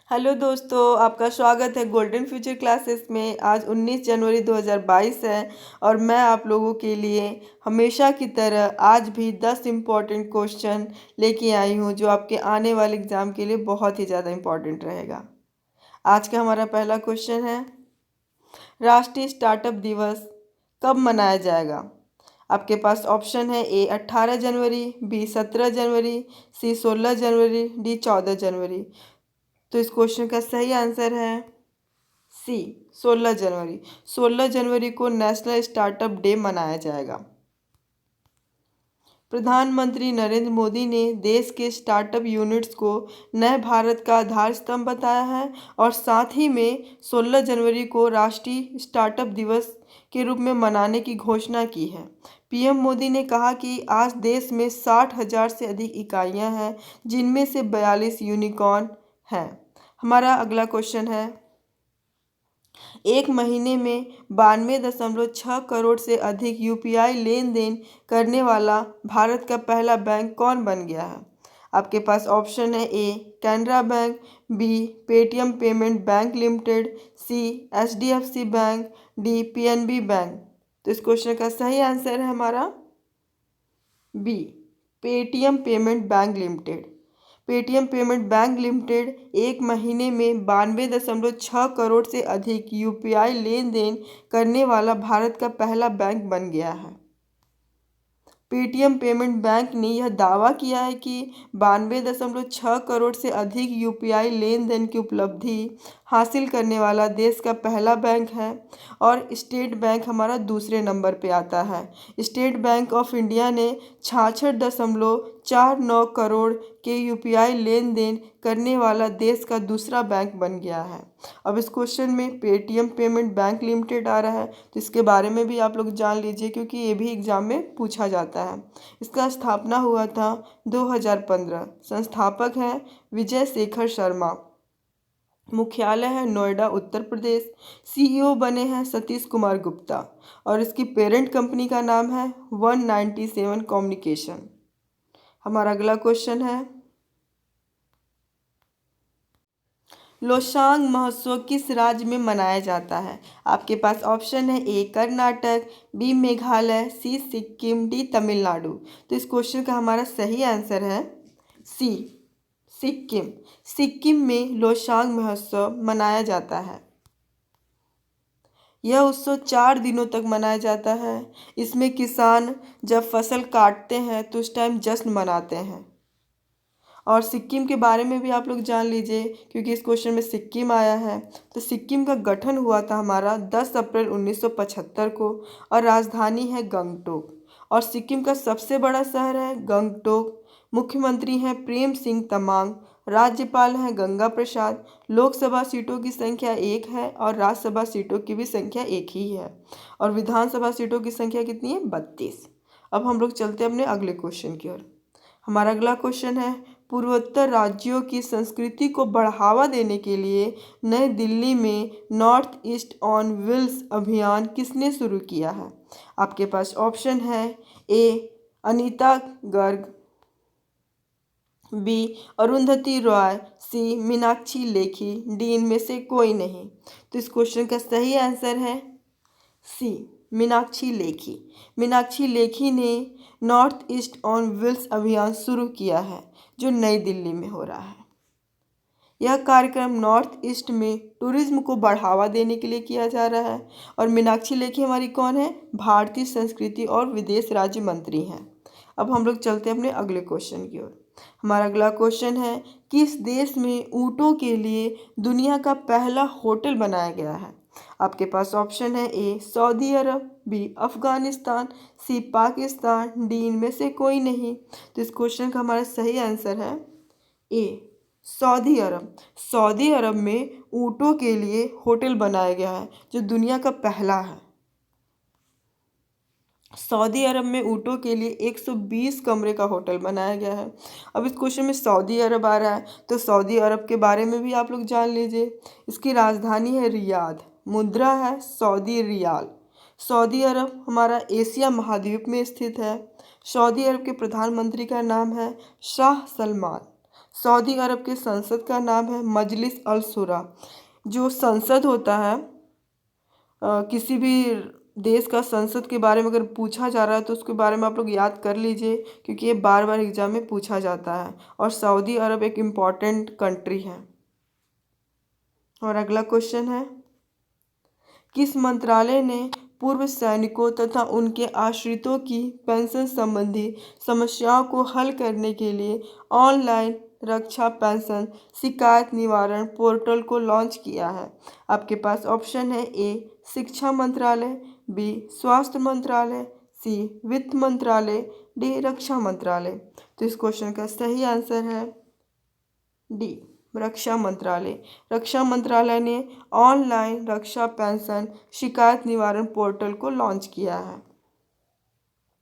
Hello दोस्तों, आपका स्वागत है गोल्डन फ्यूचर क्लासेस में। आज 19 जनवरी 2022 है और मैं आप लोगों के लिए हमेशा की तरह आज भी 10 इम्पॉर्टेंट क्वेश्चन लेके आई हूँ जो आपके आने वाले एग्ज़ाम के लिए बहुत ही ज़्यादा इम्पॉर्टेंट रहेगा। आज का हमारा पहला क्वेश्चन है, राष्ट्रीय स्टार्टअप दिवस कब मनाया जाएगा? आपके पास ऑप्शन है ए 18 जनवरी, बी 17 जनवरी, सी 16 जनवरी, डी 14 जनवरी। तो इस क्वेश्चन का सही आंसर है सी 16 जनवरी। 16 जनवरी को नेशनल स्टार्टअप डे मनाया जाएगा। प्रधानमंत्री नरेंद्र मोदी ने देश के स्टार्टअप यूनिट्स को नए भारत का आधार स्तंभ बताया है और साथ ही में 16 जनवरी को राष्ट्रीय स्टार्टअप दिवस के रूप में मनाने की घोषणा की है। पीएम मोदी ने कहा कि आज देश में 60,000 से अधिक इकाइयां हैं, जिनमें से 42 यूनिकॉर्न हैं। हमारा अगला क्वेश्चन है, एक महीने में 92.6 करोड़ से अधिक यूपीआई लेन देन करने वाला भारत का पहला बैंक कौन बन गया है? आपके पास ऑप्शन है A Canara bank, B Paytm payment bank limited, C HDFC bank, D PNB bank. तो इस क्वेश्चन का सही आंसर है हमारा B Paytm payment bank limited. Paytm payment bank limited एक महीने में 92.6 करोड़ से अधिक यूपीआई लेन देन करने वाला भारत का पहला बैंक बन गया है। पेटीएम पेमेंट बैंक ने यह दावा किया है कि 92.6 करोड़ से अधिक यूपीआई लेन देन की उपलब्धि हासिल करने वाला देश का पहला बैंक है और स्टेट बैंक हमारा दूसरे नंबर पे आता है। स्टेट बैंक ऑफ इंडिया ने 66.49 करोड़ के यूपीआई लेन देन करने वाला देश का दूसरा बैंक बन गया है। अब इस क्वेश्चन में पेटीएम पेमेंट बैंक लिमिटेड आ रहा है, तो इसके बारे में भी आप लोग जान लीजिए क्योंकि ये भी एग्जाम में पूछा जाता है। इसका स्थापना हुआ था 2015। संस्थापक हैं विजय शेखर शर्मा। मुख्यालय है नोएडा उत्तर प्रदेश। सीईओ बने हैं सतीश कुमार गुप्ता और इसकी पेरेंट कंपनी का नाम है 197 कम्युनिकेशन। हमारा अगला क्वेश्चन है, लोसांग महोत्सव किस राज्य में मनाया जाता है? आपके पास ऑप्शन है ए कर्नाटक, बी मेघालय, सी सिक्किम, डी तमिलनाडु। तो इस क्वेश्चन का हमारा सही आंसर है सी सिक्किम। सिक्किम में लोसांग महोत्सव मनाया जाता है। यह उत्सव 4 दिनों तक मनाया जाता है। इसमें किसान जब फसल काटते हैं तो उस टाइम जश्न मनाते हैं। और सिक्किम के बारे में भी आप लोग जान लीजिए क्योंकि इस क्वेश्चन में सिक्किम आया है। तो सिक्किम का गठन हुआ था हमारा 10 अप्रैल 1975 को और राजधानी है गंगटोक और सिक्किम का सबसे बड़ा शहर है गंगटोक। मुख्यमंत्री हैं प्रेम सिंह तमांग, राज्यपाल हैं गंगा प्रसाद। लोकसभा सीटों की संख्या 1 है और राज्यसभा सीटों की भी संख्या 1 ही है और विधानसभा सीटों की संख्या कितनी है? 32। अब हम लोग चलते हैं अपने अगले क्वेश्चन की ओर। हमारा अगला क्वेश्चन है, पूर्वोत्तर राज्यों की संस्कृति को बढ़ावा देने के लिए नई दिल्ली में नॉर्थ ईस्ट ऑन व्हील्स अभियान किसने शुरू किया है? आपके पास ऑप्शन है ए अनीता गर्ग, बी अरुंधति रॉय, सी मीनाक्षी लेखी, डी इनमें से कोई नहीं। तो इस क्वेश्चन का सही आंसर है सी मीनाक्षी लेखी। मीनाक्षी लेखी ने नॉर्थ ईस्ट ऑन व्हील्स अभियान शुरू किया है जो नई दिल्ली में हो रहा है। यह कार्यक्रम नॉर्थ ईस्ट में टूरिज्म को बढ़ावा देने के लिए किया जा रहा है और मीनाक्षी लेखी हमारी कौन है? भारतीय संस्कृति और विदेश राज्य मंत्री हैं। अब हम लोग चलते हैं अपने अगले क्वेश्चन की ओर। हमारा अगला क्वेश्चन है, किस देश में ऊँटों के लिए दुनिया का पहला होटल बनाया गया है? आपके पास ऑप्शन है ए सऊदी अरब, बी अफगानिस्तान, सी पाकिस्तान, डी इनमें से कोई नहीं। तो इस क्वेश्चन का हमारा सही आंसर है ए सऊदी अरब। सऊदी अरब में ऊँटों के लिए होटल बनाया गया है जो दुनिया का पहला है। सऊदी अरब में ऊँटों के लिए 120 कमरे का होटल बनाया गया है। अब इस क्वेश्चन में सऊदी अरब आ रहा है तो सऊदी अरब के बारे में भी आप लोग जान लीजिए। इसकी राजधानी है रियाद, मुद्रा है सऊदी रियाल। सऊदी अरब हमारा एशिया महाद्वीप में स्थित है। सऊदी अरब के प्रधानमंत्री का नाम है शाह सलमान। सऊदी अरब के संसद का नाम है मजलिस अल शुरा। जो संसद होता है, किसी भी देश का संसद के बारे में अगर पूछा जा रहा है तो उसके बारे में आप लोग याद कर लीजिए, क्योंकि ये बार बार एग्जाम में पूछा जाता है और सऊदी अरब एक इम्पॉर्टेंट कंट्री है। और अगला क्वेश्चन है, किस मंत्रालय ने पूर्व सैनिकों तथा उनके आश्रितों की पेंशन संबंधी समस्याओं को हल करने के लिए ऑनलाइन रक्षा पेंशन शिकायत निवारण पोर्टल को लॉन्च किया है? आपके पास ऑप्शन है, ए शिक्षा मंत्रालय, बी स्वास्थ्य मंत्रालय, सी वित्त मंत्रालय, डी रक्षा मंत्रालय। तो इस क्वेश्चन का सही आंसर है डी रक्षा मंत्रालय। रक्षा मंत्रालय ने ऑनलाइन रक्षा पेंशन शिकायत निवारण पोर्टल को लॉन्च किया है।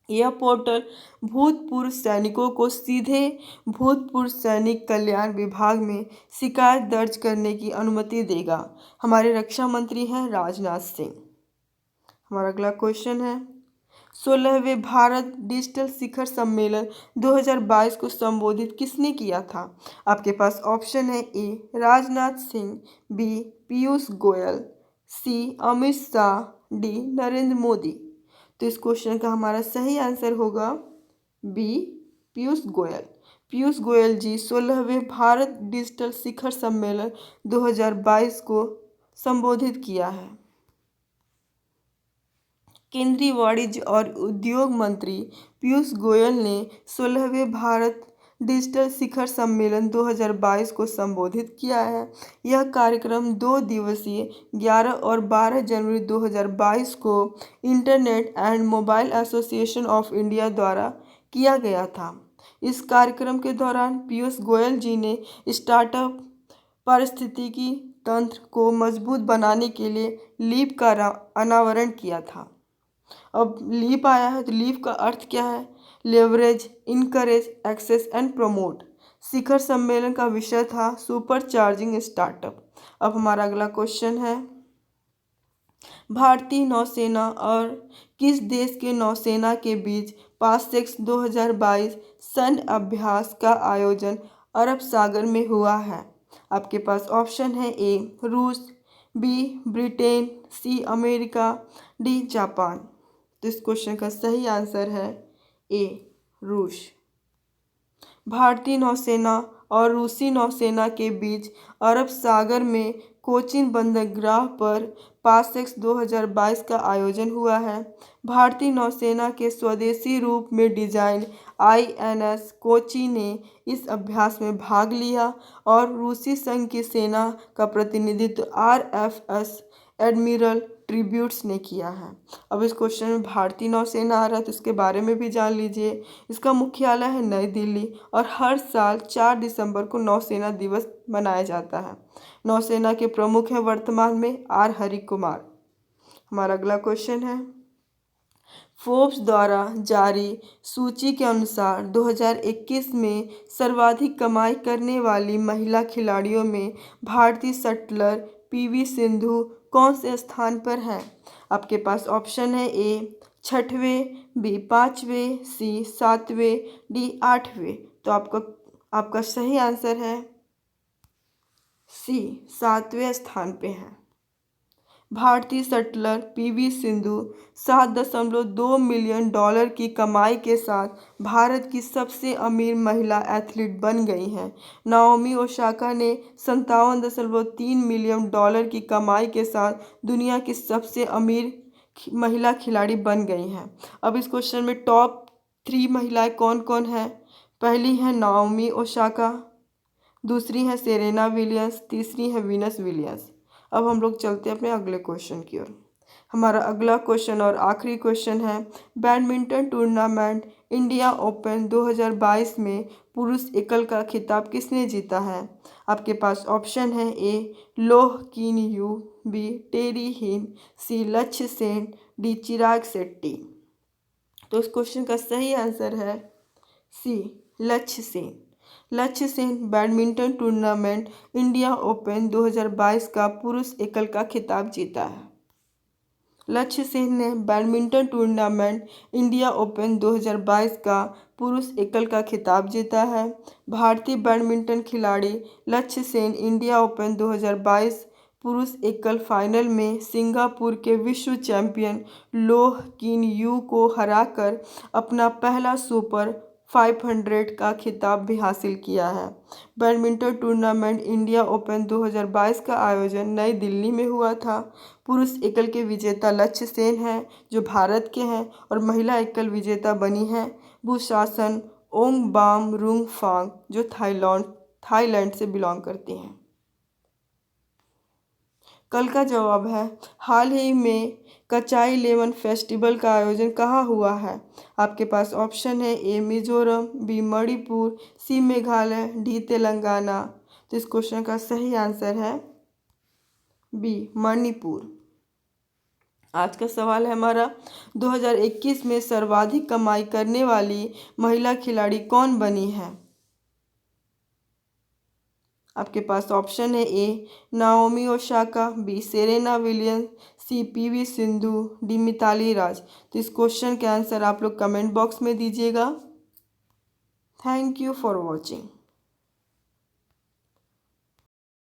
यह पोर्टल भूतपूर्व सैनिकों को सीधे भूतपूर्व सैनिक कल्याण विभाग में शिकायत दर्ज करने की अनुमति देगा। हमारे रक्षा मंत्री हैं राजनाथ सिंह। हमारा अगला क्वेश्चन है, 16वें भारत डिजिटल शिखर सम्मेलन 2022 को संबोधित किसने किया था? आपके पास ऑप्शन है, ए राजनाथ सिंह, बी पीयूष गोयल, सी अमित शाह, डी नरेंद्र मोदी। तो इस क्वेश्चन का हमारा सही आंसर होगा बी पीयूष गोयल। पीयूष गोयल जी 16वें भारत डिजिटल शिखर सम्मेलन 2022 को संबोधित किया है। केंद्रीय वाणिज्य और उद्योग मंत्री पीयूष गोयल ने 16वें भारत डिजिटल शिखर सम्मेलन 2022 को संबोधित किया है। यह कार्यक्रम 2 दिवसीय 11 और 12 जनवरी 2022 को internet and mobile association of India द्वारा किया गया था। इस कार्यक्रम के दौरान पीयूष गोयल जी ने स्टार्टअप पारिस्थितिकी तंत्र को मजबूत बनाने के लिए लीप का अनावरण किया था। अब लीप आया है तो लीप का अर्थ क्या है? Leverage, encourage, access and promote. शिखर सम्मेलन का विषय था सुपर चार्जिंग स्टार्टअप। अब हमारा अगला क्वेश्चन है, भारतीय नौसेना और किस देश के नौसेना के बीच पासेक्स 2022 सैन्य अभ्यास का आयोजन अरब सागर में हुआ है? आपके पास ऑप्शन है, ए रूस, B Britain, C America, D Japan. तो इस क्वेश्चन का सही आंसर है ए रूस। भारतीय नौसेना और रूसी नौसेना के बीच अरब सागर में कोचिन बंदरगाह पर पासेक्स 2022 का आयोजन हुआ है। भारतीय नौसेना के स्वदेशी रूप में डिजाइन INS कोची ने इस अभ्यास में भाग लिया और रूसी संघ की सेना का प्रतिनिधित्व RFS एडमिरल ट्रिब्यूट्स ने किया है। अब इस क्वेश्चन में भारतीय नौसेना आ रहा है तो इसके बारे में भी जान लीजिए। इसका मुख्यालय है नई दिल्ली और हर साल 4 दिसंबर को नौसेना दिवस मनाया जाता है। नौसेना के प्रमुख हैं वर्तमान में आर हरि कुमार। हमारा अगला क्वेश्चन है, फोर्ब्स द्वारा जारी सूची के अनुसार 2021 में सर्वाधिक कमाई करने वाली महिला खिलाड़ियों में भारतीय शटलर PV सिंधु कौन से स्थान पर है? आपके पास ऑप्शन है, ए 6वें, बी 5वें, सी 7वें, डी 8वें। तो आपका सही आंसर है सी 7वें स्थान पे है। भारतीय शटलर PV सिंधु $7.2 मिलियन की कमाई के साथ भारत की सबसे अमीर महिला एथलीट बन गई हैं। नाओमी ओसाका ने $57.3 मिलियन की कमाई के साथ दुनिया की सबसे अमीर महिला खिलाड़ी बन गई हैं। अब इस क्वेश्चन में टॉप 3 महिलाएं कौन कौन हैं? पहली है नाओमी ओसाका, दूसरी है सेरेना विलियम्स, तीसरी है वीनस विलियम्स। अब हम लोग चलते हैं अपने अगले क्वेश्चन की ओर। हमारा अगला क्वेश्चन और आखिरी क्वेश्चन है, बैडमिंटन टूर्नामेंट इंडिया ओपन 2022 में पुरुष एकल का खिताब किसने जीता है? आपके पास ऑप्शन है, ए लोह किन यू, बी टेरी हिन, सी लक्ष्य सेन, डी चिराग शेट्टी। तो इस क्वेश्चन का सही आंसर है सी लक्ष्य सेन। लक्ष्य Sen badminton tournament India open 2022 का पुरुष एकल का खिताब जीता है। लक्ष्य सेन ने बैडमिंटन टूर्नामेंट इंडिया ओपन 2022 का पुरुष एकल का खिताब जीता है। भारतीय बैडमिंटन खिलाड़ी लक्ष्य सेन इंडिया ओपन 2022 पुरुष एकल फाइनल में सिंगापुर के विश्व चैंपियन लोह किन यू को हराकर अपना पहला सुपर 500 का खिताब भी हासिल किया है। बैडमिंटन टूर्नामेंट इंडिया ओपन 2022 का आयोजन नई दिल्ली में हुआ था। पुरुष एकल के विजेता लक्ष्य सेन हैं जो भारत के हैं और महिला एकल विजेता बनी हैं बुसासन ओंगबाम-रुंगफांग जो थाईलैंड से बिलोंग करती हैं। कल का जवाब है हाल ही में कचाई लेमन फेस्टिवल का आयोजन कहाँ हुआ है। आपके पास ऑप्शन है ए मिजोरम, बी मणिपुर, सी मेघालय, डी तेलंगाना। तो इस क्वेश्चन का सही आंसर है बी मणिपुर। आज का सवाल है हमारा 2021 में सर्वाधिक कमाई करने वाली महिला खिलाड़ी कौन बनी है। आपके पास ऑप्शन है A Naomi Osaka, B Serena Williams, C PV Sindhu, D Mitali Raj. तो इस क्वेश्चन के आंसर आप लोग कमेंट बॉक्स में दीजिएगा। Thank you for watching.